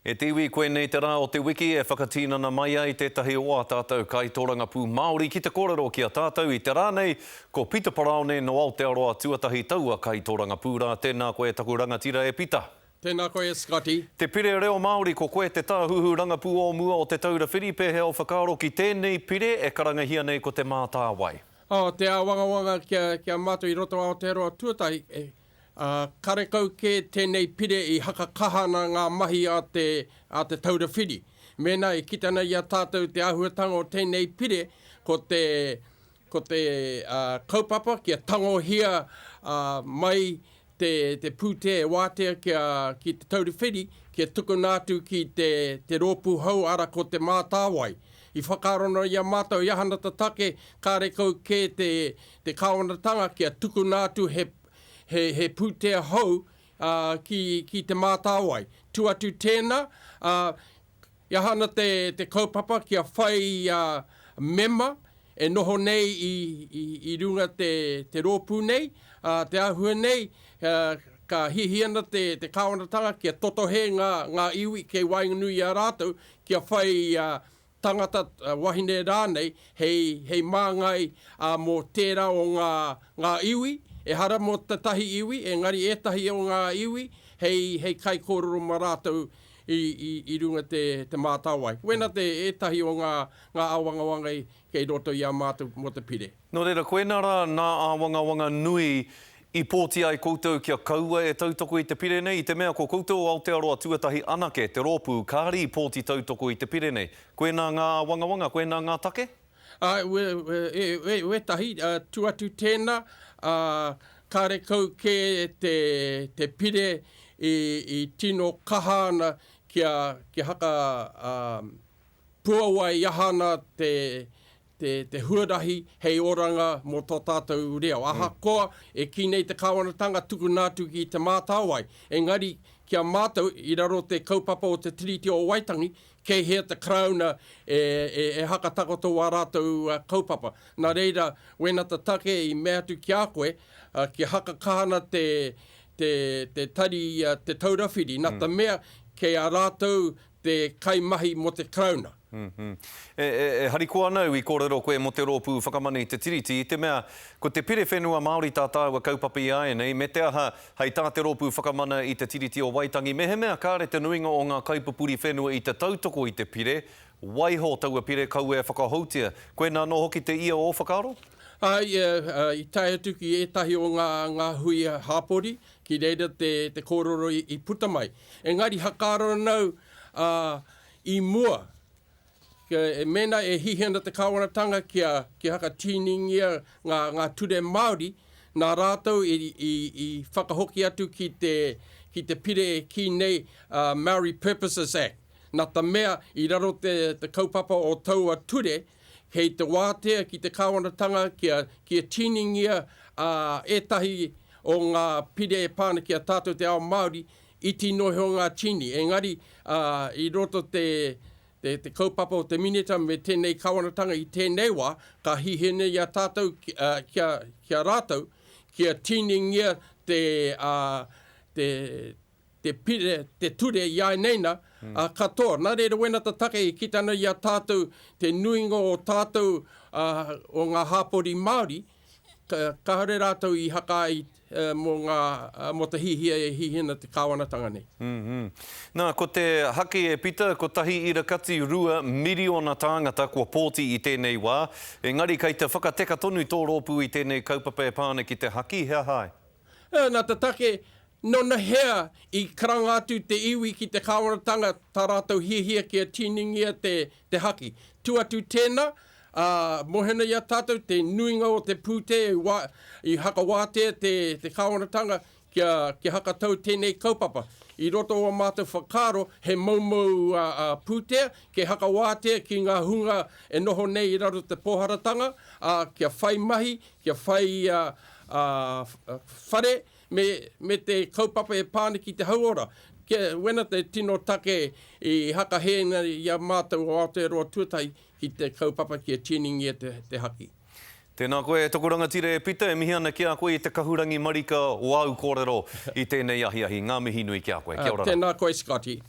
E te iwi koe nei te rā o te wiki e whakatīnana mai ai tētahi o a tātou kaitōranga pū Māori ki te kōrero ki a tātou i te rā nei, ko Peter Paraone no Aotearoa tuatahi taua kaitōranga pūrā. Tēnā koe taku rangatira e Peter. Tēnā koe Scotty. Te pire reo Māori ko koe te tāhuhu rangapū o mua o te taura whiri pēhe o whakaaro ki tēnei pire e karangahia nei ko te mātāwai. Te awangawanga kia mātou i roto Aotearoa tuatahi karekau ke tēnei pire i hakakahana ngā mahi a te taura whiri. Mēnā i kitana i a tātou te ahuatanga o tēnei pire ko te kaupapa kia tangohia mai te pūte e wātea ki te taura whiri kia tukunātu ki te rōpū hau ara ko te mātāwai. I whakarono i a mātou i ahana take karekau ke te kāwanatanga kia tukunātu he pūtea hau ki te mātāwai. Tuatu tēnā, iahana te kaupapa kia whai mema, e noho nei i runga te rōpū nei, te ahua nei, ka hihiana te kāwanatanga kia totohe ngā iwi kei wainganui a rātou, kia whai tangata wahine rānei, hei māngai mō tērā o ngā iwi, e hara mō te tahi iwi, engari e tahi o ngā iwi, hei kai kōrero mā rātou i runga te mātāwai. Wena e tahi o ngā awangawanga kei roto i a mātou mō te pire. No reira, koe nara nā awangawanga nui i pōti ai koutou kia kaua e tautoko i te pire nei, i te mea ko koutou o Aotearoa tuatahi anake, te rōpū, kāri i pōti tautoko i te pire nei. Koe nā ngā awangawanga, koe nā ngā take? We tahi, tuatu tēnā, karekau ke te pire i tino kahana kia haka puawai iahana te huarahi hei oranga mō tō tātou reo. Ahakoa e ki nei te kāwanatanga tukunātu ki te mātāwai. Engari kia mātou i raro te kaupapa o te tiriti o Waitangi, kei hea te krauna e haka takoto a rātou kaupapa. Nā reira, wena ta take i mea tu ki a koe, ki haka kahana te tari, te taurawhiri, nā ta mea kei a rātou te kaimahi mo te krauna. E hariko anau i kōrero koe mo te rōpū whakamani te tiriti, i te mea, ko te pire whenua Māori tātāua kaupapa i ai nei, me te aha hei tā te rōpū whakamana i te tiriti o Waitangi, me he mea kāre te nuinga o ngā kaupapuri whenua i te tautoko i te pire, waiho taua pire kau e whakahautia. Koe nā no hoki te ia o whakaaro? I tae atu ki etahi o ngā hui hāpori, ki reira te kōrero i puta mai. Engari hakaro nau i mua, mena e hihina te kāwanatanga kia haka tīningia ngā ture Māori, nā rātou i whakahoki atu ki te pire ki nei Maori Purposes Act. Nā ta mea i raro te kaupapa o taua ture, hei te wātea ki te kāwanatanga kia tīningia etahi o ngā pire e pāna ki a tātou te ao Māori, i tino heo ngā tini. Engari, i roto te kaupapa o te minita me tēnei kawanatanga i tēnei wā, ka hihene i a tātou kia rātou, kia tīningia te pire, te ture i ai neina, katoa. Nā reira wena ta take i kitana i a tātou, te nuinga o tātou o ngā hāpori Māori, ka hare rātou i haka ai mo te hihina te kāwanatanga nei. Nā, ko te hake e Peter, ko tahi irakati 2 miriona tāngata kua pōti i tēnei wā. Engari kei te whakateka tonu tō rōpū i tēnei kaupapa e pāne ki te haki, hea hai? Nā te take, nona hea i karanga atu te iwi ki te kāwanatanga tā rātou hihia kia tīningia te haki. Tuatu tēnā, mohena i a tātou te nuinga o te pūte i haka wātea te kāwanatanga kia haka tau tēnei kaupapa. I roto o mātou whakaro he maumau pūtea, ke haka wātea ki ngā hunga e noho nei i raro te pōharatanga, kia whai mahi, kia whai whare, me te kaupapa e pāne ki te hauora. Wena te tino take i haka hēna i a mātou o Aotearoa tuatahi ki te kaupapa kia tīningia te haki. Tēnā koe, toko rangatira e Peter, e mihi ana ki a koe i te kahurangi marika o au kōrero i tēnei ahi. Ngā mihi nui ki a koe. Kia ora. Tēnā koe, Scotty.